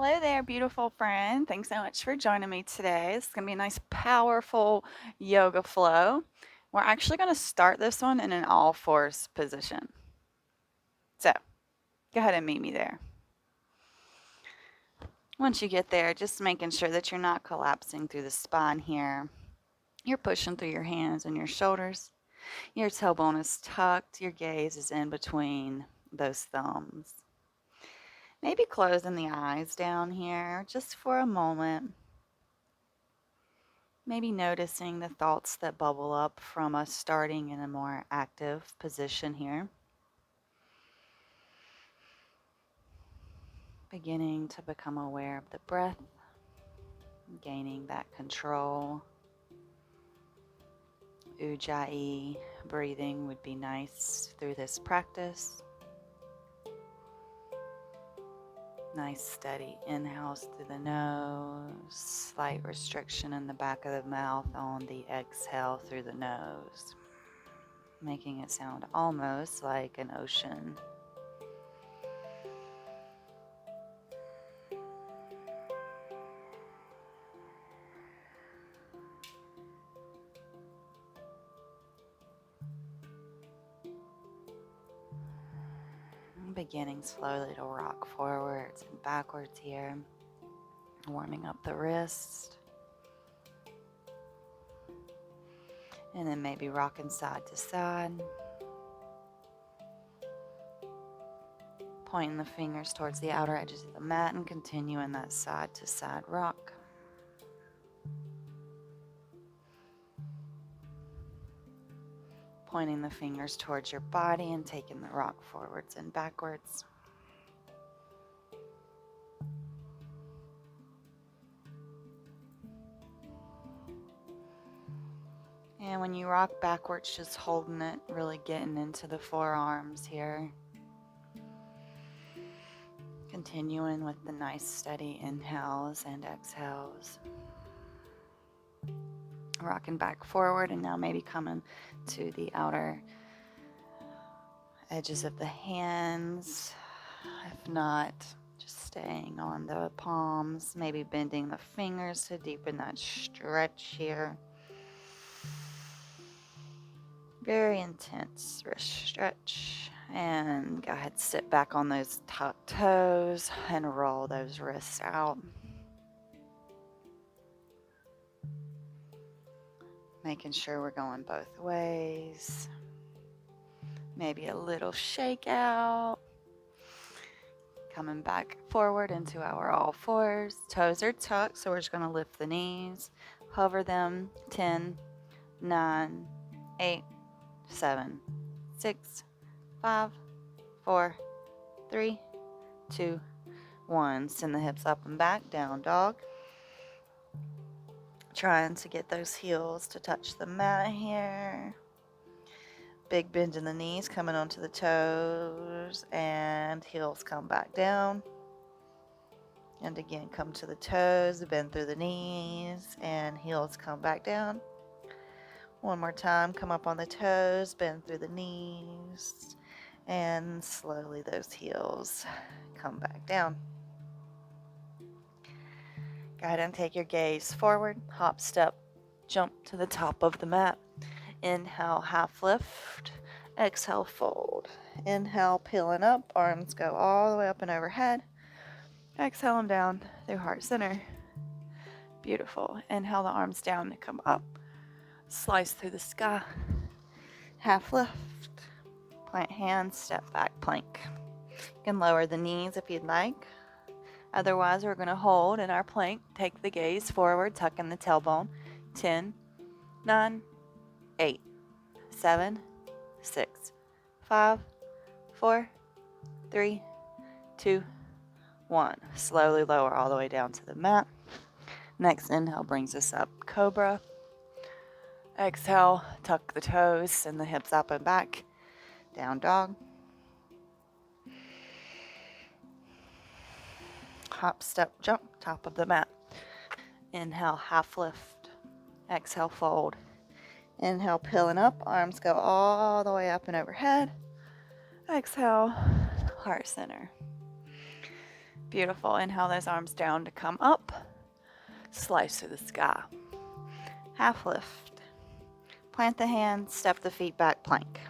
Hello there, beautiful friend. Thanks so much for joining me today. It's going to be a nice, powerful yoga flow. We're actually going to start this one in an all fours position. So go ahead and meet me there. Once you get there, just making sure that you're not collapsing through the spine here. You're pushing through your hands and your shoulders. Your tailbone is tucked. Your gaze is in between those thumbs. Maybe closing the eyes down here just for a moment. Maybe noticing the thoughts that bubble up from us starting in a more active position here. Beginning to become aware of the breath, gaining that control. Ujjayi breathing would be nice through this practice. Nice steady inhales through the nose, slight restriction in the back of the mouth on the exhale through the nose, making it sound almost like an ocean. Beginning slowly to rock forwards and backwards here, warming up the wrist, and then maybe rocking side to side, pointing the fingers towards the outer edges of the mat and continuing that side to side rock. Pointing the fingers towards your body and taking the rock forwards and backwards. And when you rock backwards, just holding it, really getting into the forearms here. Continuing with the nice steady inhales and exhales. Rocking back forward, and now maybe coming to the outer edges of the hands. If not, just staying on the palms, maybe bending the fingers to deepen that stretch here. Very intense wrist stretch. And go ahead, sit back on those tucked toes and roll those wrists out. Making sure we're going both ways. Maybe a little shake out. Coming back forward into our all fours. Toes are tucked, so we're just going to lift the knees. Hover them. 10, 9, 8, 7, 6, 5, 4, 3, 2, 1. Send the hips up and back. Down dog. Trying to get those heels to touch the mat here. Big bend in the knees, coming onto the toes, and heels come back down. And again, come to the toes, bend through the knees, and heels come back down. One more time, come up on the toes, bend through the knees, and slowly those heels come back down. Go ahead and take your gaze forward, hop, step, jump to the top of the mat. Inhale, half lift. Exhale, fold. Inhale, peeling up. Arms go all the way up and overhead. Exhale them down through heart center. Beautiful. Inhale the arms down to come up. Slice through the sky. Half lift. Plant hands, step back, plank. You can lower the knees if you'd like. Otherwise, we're going to hold in our plank. Take the gaze forward, tuck in the tailbone. 10, 9, 8, 7, 6, 5, 4, 3, 2, 1. Slowly lower all the way down to the mat. Next inhale brings us up, cobra. Exhale, tuck the toes, send the hips up and back. Down dog. Hop, step, jump, top of the mat. Inhale, half lift. Exhale, fold. Inhale, peeling up. Arms go all the way up and overhead. Exhale, heart center. Beautiful. Inhale those arms down to come up. Slice through the sky. Half lift. Plant the hands, step the feet back, plank.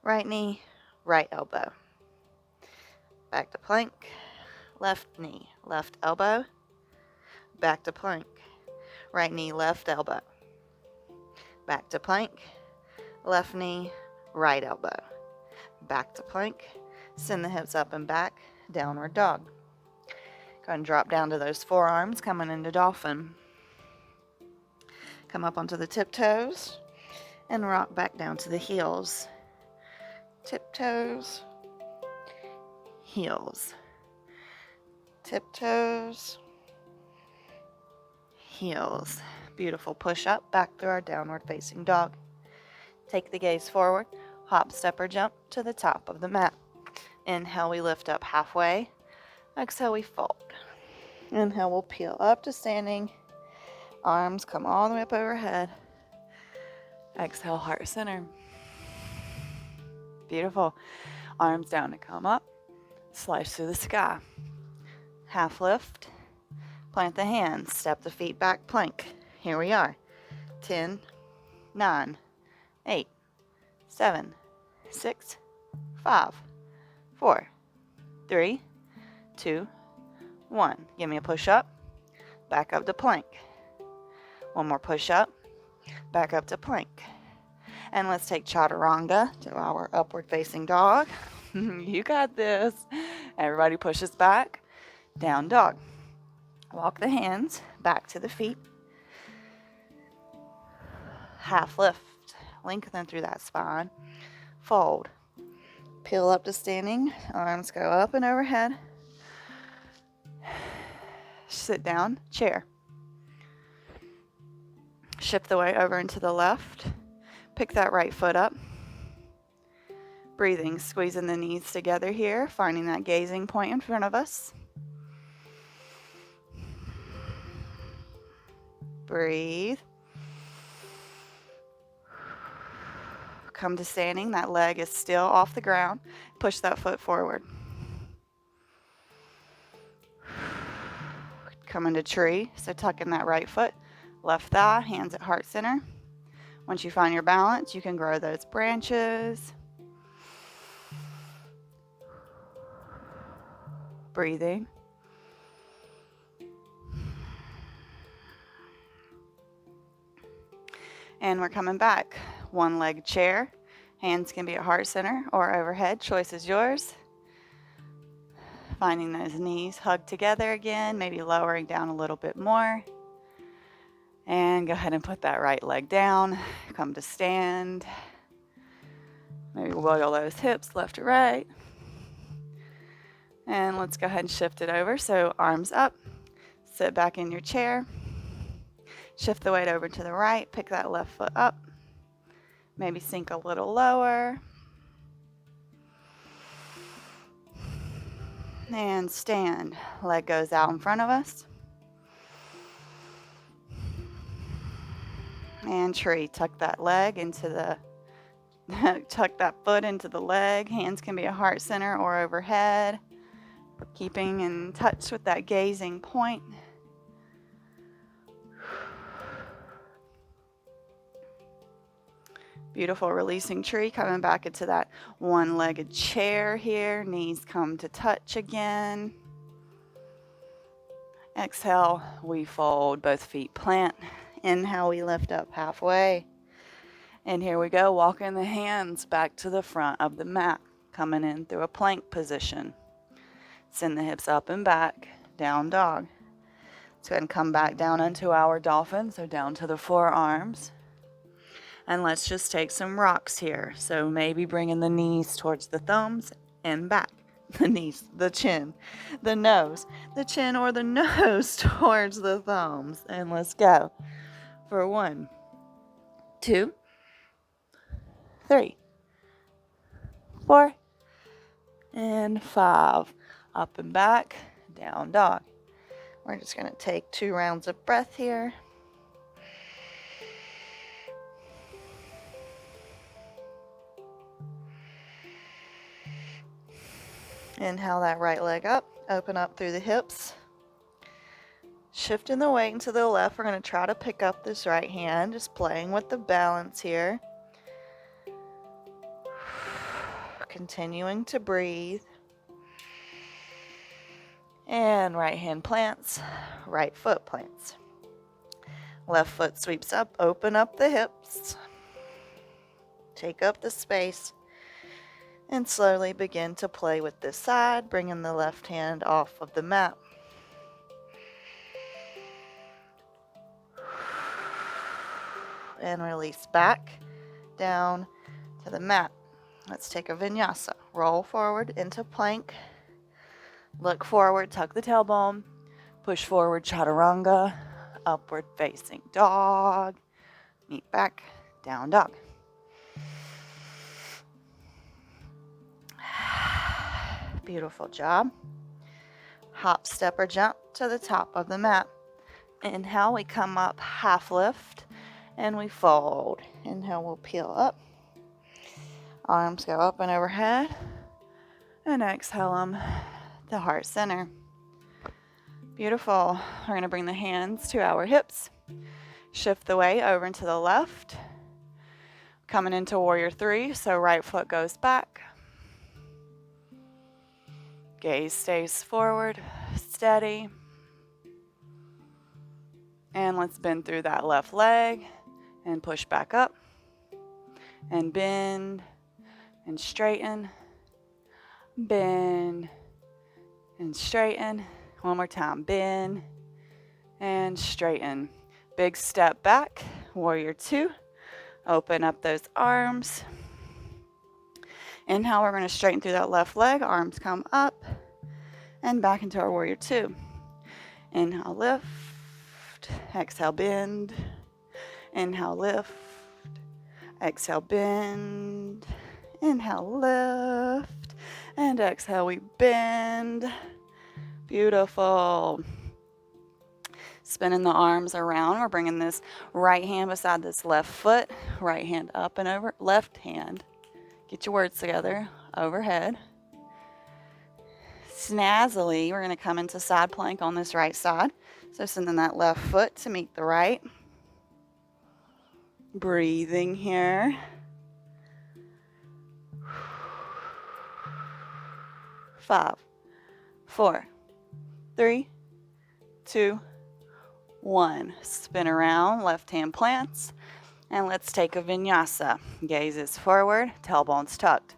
Right knee, right elbow. Back to plank. Left knee, left elbow. Back to plank. Right knee, left elbow. Back to plank. Left knee, right elbow. Back to plank. Send the hips up and back. Downward dog. Go ahead and drop down to those forearms, coming into dolphin. Come up onto the tiptoes and rock back down to the heels. Tiptoes, heels. Tiptoes, heels. Beautiful. Push up, back through our downward facing dog. Take the gaze forward, hop, step, or jump to the top of the mat. Inhale, we lift up halfway. Exhale, we fold. Inhale, we'll peel up to standing. Arms come all the way up overhead. Exhale, heart center. Beautiful. Arms down to come up. Slice through the sky. Half lift. Plant the hands. Step the feet back, plank. Here we are. 10, 9, 8, 7, 6, 5, 4, 3, 2, 1. Give me a push up. Back up to plank. One more push up. Back up to plank. And let's take chaturanga to our upward facing dog. You got this. Everybody pushes back. Down dog. Walk the hands back to the feet. Half lift. Lengthen through that spine. Fold. Peel up to standing. Arms go up and overhead. Sit down. Chair. Shift the weight over into the left. Pick that right foot up. Breathing, squeezing the knees together here, finding that gazing point in front of us. Breathe. Come to standing. That leg is still off the ground. Push that foot forward. Come into tree. So tuck in that right foot. Left thigh, hands at heart center. Once you find your balance, you can grow those branches. Breathing. And we're coming back. One leg chair. Hands can be at heart center or overhead. Choice is yours. Finding those knees hugged together again, maybe lowering down a little bit more. And go ahead and put that right leg down. Come to stand. Maybe wiggle those hips left to right. And let's go ahead and shift it over. So arms up. Sit back in your chair. Shift the weight over to the right. Pick that left foot up. Maybe sink a little lower. And stand. Leg goes out in front of us. And tree. Tuck that leg into the tuck that foot into the leg. Hands can be at heart center or overhead. Keeping in touch with that gazing point. Beautiful. Releasing tree. Coming back into that one-legged chair here. Knees come to touch again. Exhale. We fold. Both feet plant. Inhale, we lift up halfway. And here we go, walking the hands back to the front of the mat, coming in through a plank position. Send the hips up and back, down dog. Let's go ahead and come back down into our dolphin, so down to the forearms. And let's just take some rocks here. So maybe bringing the knees towards the thumbs and back. The knees, the chin, the nose, the chin or the nose towards the thumbs. And let's go. For 1, 2, 3, 4, and 5. Up and back, down dog. We're just going to take 2 rounds of breath here. Inhale that right leg up, open up through the hips. Shifting the weight into the left, we're going to try to pick up this right hand, just playing with the balance here. Continuing to breathe. And right hand plants, right foot plants. Left foot sweeps up, open up the hips. Take up the space. And slowly begin to play with this side, bringing the left hand off of the mat. And release back down to the mat. Let's take a vinyasa. Roll forward into plank. Look forward, tuck the tailbone. Push forward, chaturanga. Upward facing dog. Meet back, down dog. Beautiful job. Hop, step, or jump to the top of the mat. Inhale, we come up, half lift, and we fold. Inhale, we'll peel up. Arms go up and overhead. And exhale them to heart center. Beautiful. We're going to bring the hands to our hips. Shift the weight over into the left. Coming into warrior three, so right foot goes back. Gaze stays forward, steady. And let's bend through that left leg and push back up. And bend and straighten. Bend and straighten. One more time. Bend and straighten. Big step back. Warrior two. Open up those arms. Inhale, we're going to straighten through that left leg. Arms come up and back into our warrior two. Inhale, lift. Exhale, bend. Inhale, lift. Exhale, bend. Inhale, lift. And exhale, we bend. Beautiful. Spinning the arms around. We're bringing this right hand beside this left foot. Right hand up and over. Left hand. Get your words together. Overhead. Snazzily, we're going to come into side plank on this right side. So sending that left foot to meet the right. Breathing here. Five, four, three, two, one. Spin around, left hand plants. And let's take a vinyasa. Gaze is forward, tailbone's tucked.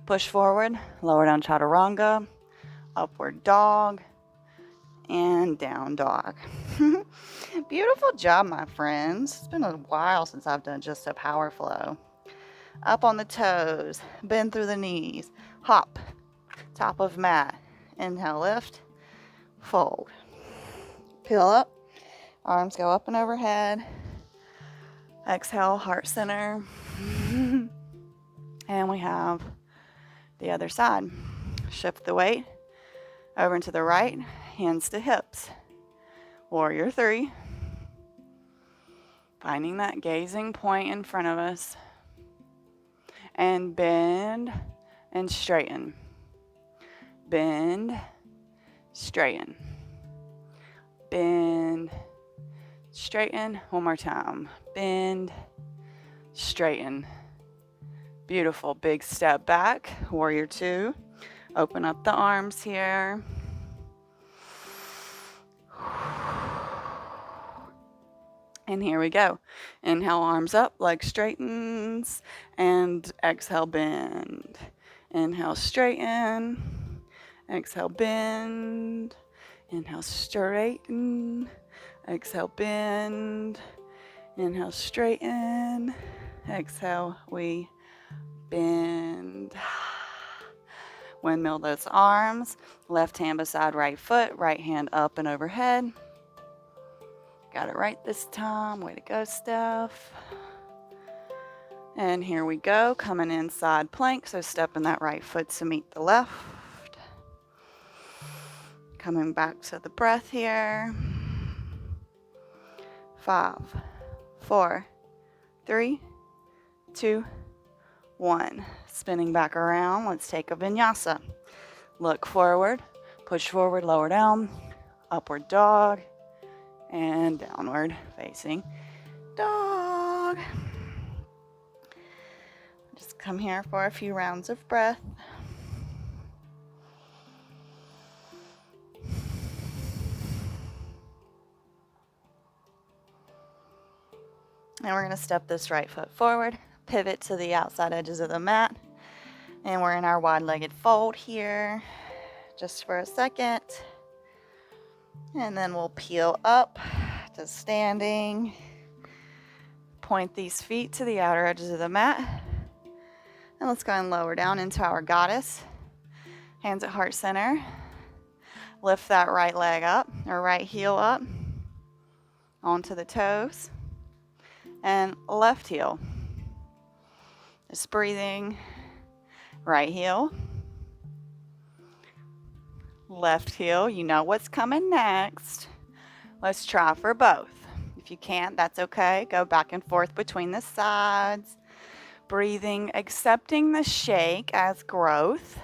Push forward, lower down chaturanga, upward dog, and down dog. Beautiful job, my friends. It's been a while since I've done just a power flow. Up on the toes, bend through the knees, hop, top of mat. Inhale, lift, fold. Peel up, arms go up and overhead. Exhale, heart center. And we have the other side. Shift the weight over into the right, hands to hips. Warrior three. Finding that gazing point in front of us. And bend and straighten. Bend, straighten. Bend, straighten. One more time. Bend, straighten. Beautiful. Big step back. Warrior two. Open up the arms here. And here we go. Inhale, arms up, leg straightens, and exhale, bend. Inhale, straighten. Exhale, bend. Inhale, straighten. Exhale, bend. Inhale, straighten. Exhale, we bend. Windmill those arms. Left hand beside right foot. Right hand up and overhead. Got it right this time. Way to go, Steph. And here we go. Coming inside plank. So stepping that right foot to meet the left. Coming back to the breath here. 5, 4, 3, 2, 1. Spinning back around. Let's take a vinyasa. Look forward, push forward, lower down, upward dog, and downward facing dog. Just come here for a few rounds of breath. And we're going to step this right foot forward, pivot to the outside edges of the mat, and we're in our wide-legged fold here just for a second. And then we'll peel up to standing. Point these feet to the outer edges of the mat. And let's go and lower down into our goddess. Hands at heart center. Lift that right leg up, or right heel up onto the toes. And left heel. Just breathing. Right heel. Left heel. You know what's coming next. Let's try for both. If you can't, that's okay. Go back and forth between the sides. Breathing, accepting the shake as growth.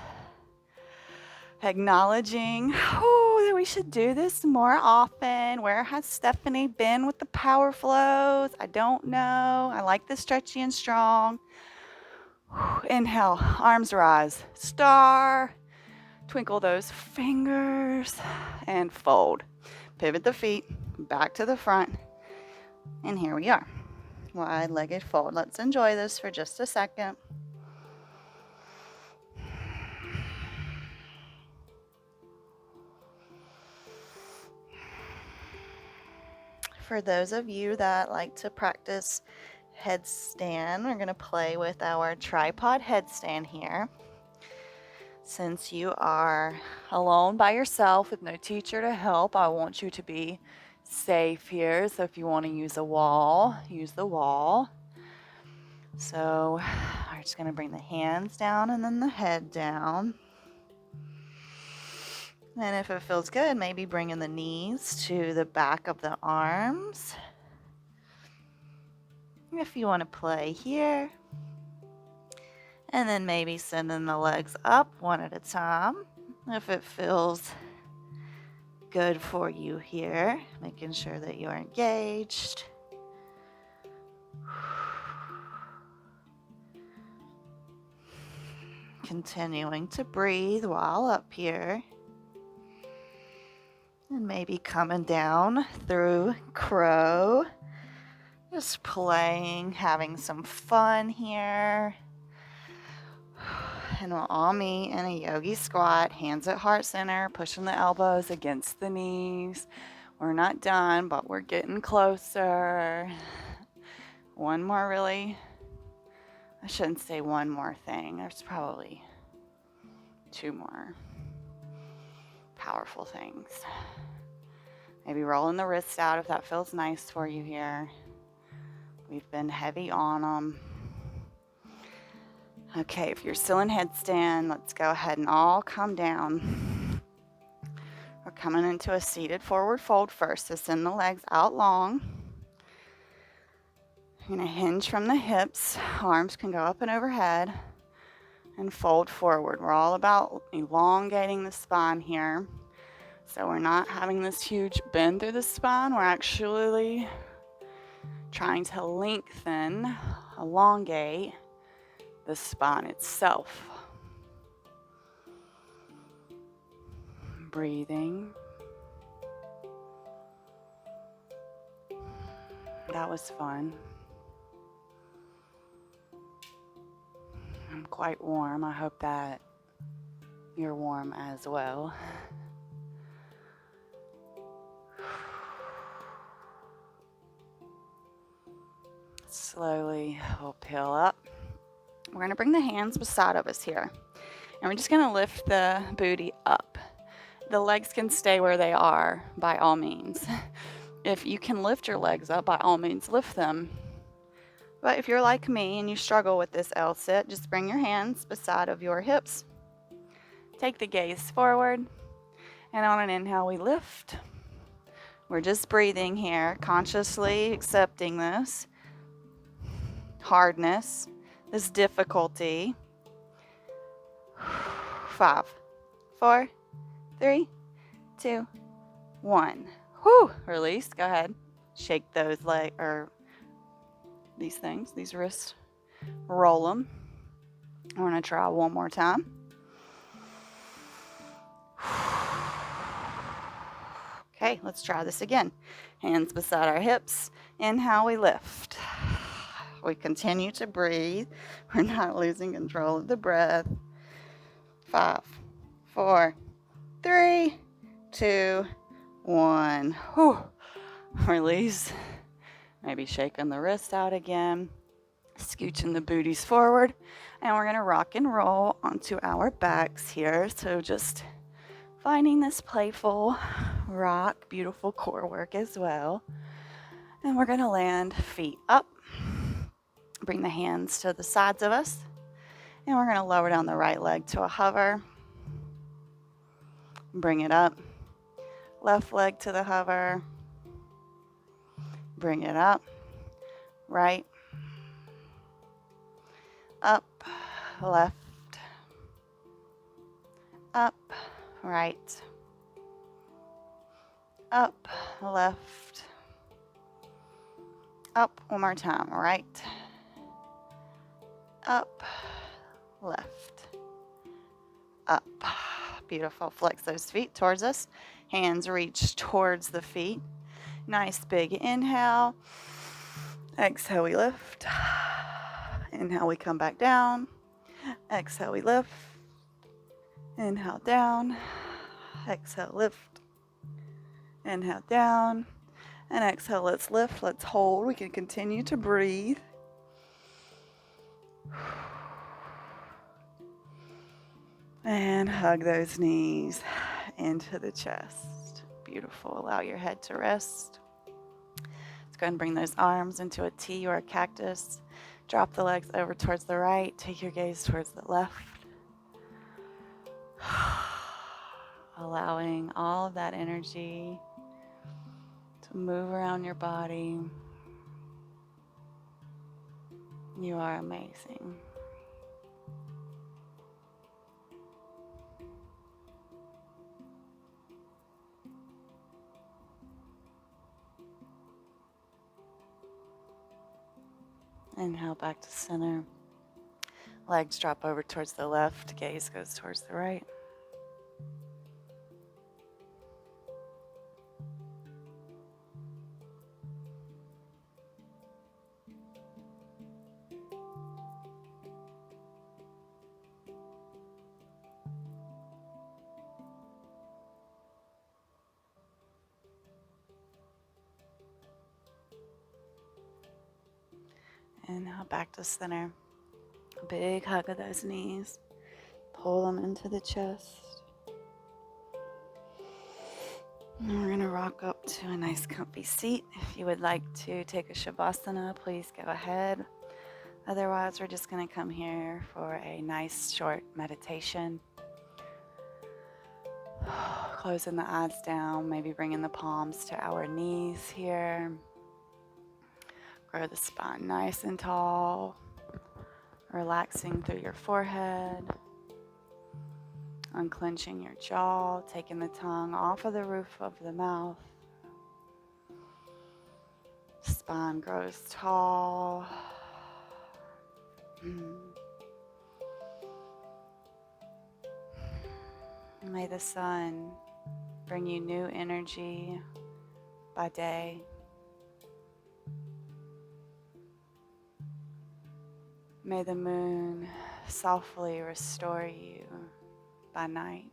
Acknowledging that we should do this more often. Where has Stephanie been with the power flows? I don't know. I like the stretchy and strong. Inhale, arms rise. Star. Twinkle those fingers and fold. Pivot the feet back to the front. And here we are. Wide-legged fold. Let's enjoy this for just a second. For those of you that like to practice headstand, we're going to play with our tripod headstand here. Since you are alone by yourself with no teacher to help, I want you to be safe here. So if you want to use a wall, use the wall. So we're just going to bring the hands down and then the head down. And if it feels good, maybe bringing the knees to the back of the arms. If you want to play here. And then maybe sending the legs up one at a time. If it feels good for you here, making sure that you're engaged. Continuing to breathe while up here. And maybe coming down through crow. Just playing, having some fun here. And we'll all meet in a yogi squat, hands at heart center, pushing the elbows against the knees. We're not done, but we're getting closer. One more I shouldn't say one more thing. There's probably two more powerful things. Maybe rolling the wrists out if that feels nice for you here. We've been heavy on them. Okay, if you're still in headstand, let's go ahead and all come down. We're coming into a seated forward fold first. So send the legs out long. You're going to hinge from the hips. Arms can go up and overhead. And fold forward. We're all about elongating the spine here. So we're not having this huge bend through the spine. We're actually trying to lengthen, elongate the spine itself. Breathing. That was fun. I'm quite warm. I hope that you're warm as well. Slowly we'll peel up. We're going to bring the hands beside of us here. And we're just going to lift the booty up. The legs can stay where they are by all means. If you can lift your legs up, by all means, lift them. But if you're like me and you struggle with this L sit, just bring your hands beside of your hips. Take the gaze forward. And on an inhale, we lift. We're just breathing here, consciously accepting this hardness, this difficulty. 5, 4, 3, 2, 1. Whew, release. Go ahead. Shake those legs, or these things, these wrists. Roll them. We're going to try one more time. Okay, let's try this again. Hands beside our hips. Inhale, we lift. We continue to breathe. We're not losing control of the breath. 5, 4, 3, 2, 1. Whew. Release. Maybe shaking the wrist out again. Scooching the booties forward. And we're going to rock and roll onto our backs here. So just finding this playful rock, beautiful core work as well. And we're going to land feet up. Bring the hands to the sides of us. And we're going to lower down the right leg to a hover. Bring it up. Left leg to the hover. Bring it up. Right. Up. Left. Up. Right. Up. Left. Up. One more time. Right. Up. Left. Up. Beautiful. Flex those feet towards us. Hands reach towards the feet. Nice big inhale. Exhale, we lift. Inhale, we come back down. Exhale, we lift. Inhale, down. Exhale, lift. Inhale, down. And exhale, let's lift. Let's hold. We can continue to breathe. And hug those knees into the chest. Beautiful. Allow your head to rest. Let's go ahead and bring those arms into a T or a cactus. Drop the legs over towards the right. Take your gaze towards the left. Allowing all of that energy to move around your body. You are amazing. Inhale back to center. Legs drop over towards the left. Gaze goes towards the right. Inhale back to center. Big hug of those knees. Pull them into the chest. And we're going to rock up to a nice comfy seat. If you would like to take a Shavasana, please go ahead. Otherwise, we're just going to come here for a nice short meditation. Closing the eyes down, maybe bringing the palms to our knees here. Grow the spine nice and tall. Relaxing through your forehead. Unclenching your jaw, taking the tongue off of the roof of the mouth. Spine grows tall. May the sun bring you new energy by day. May the moon softly restore you by night.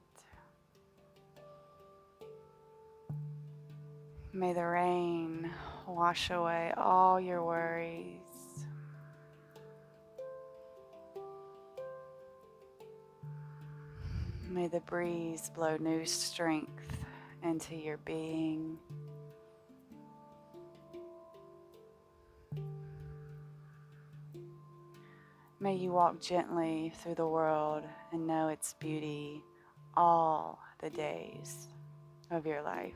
May the rain wash away all your worries. May the breeze blow new strength into your being. May you walk gently through the world and know its beauty all the days of your life.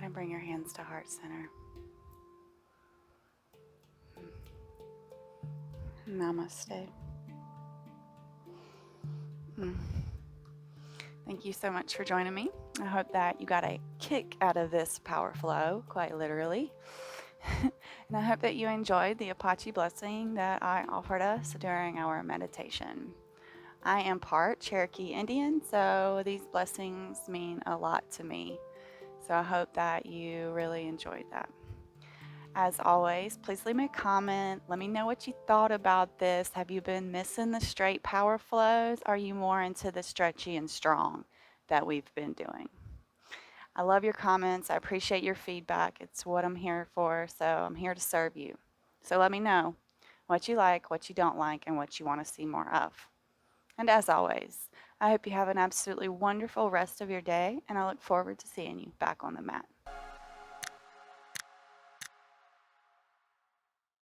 ahead and bring your hands to heart center. Namaste. Thank you so much for joining me. I hope that you got a kick out of this power flow, quite literally. And I hope that you enjoyed the Apache blessing that I offered us during our meditation. I am part Cherokee Indian, so these blessings mean a lot to me. So I hope that you really enjoyed that. As always, please leave me a comment. Let me know what you thought about this. Have you been missing the straight power flows? Are you more into the stretchy and strong that we've been doing? I love your comments. I appreciate your feedback. It's what I'm here for. So I'm here to serve you. So let me know what you like, what you don't like, and what you want to see more of. And as always, I hope you have an absolutely wonderful rest of your day, and I look forward to seeing you back on the mat.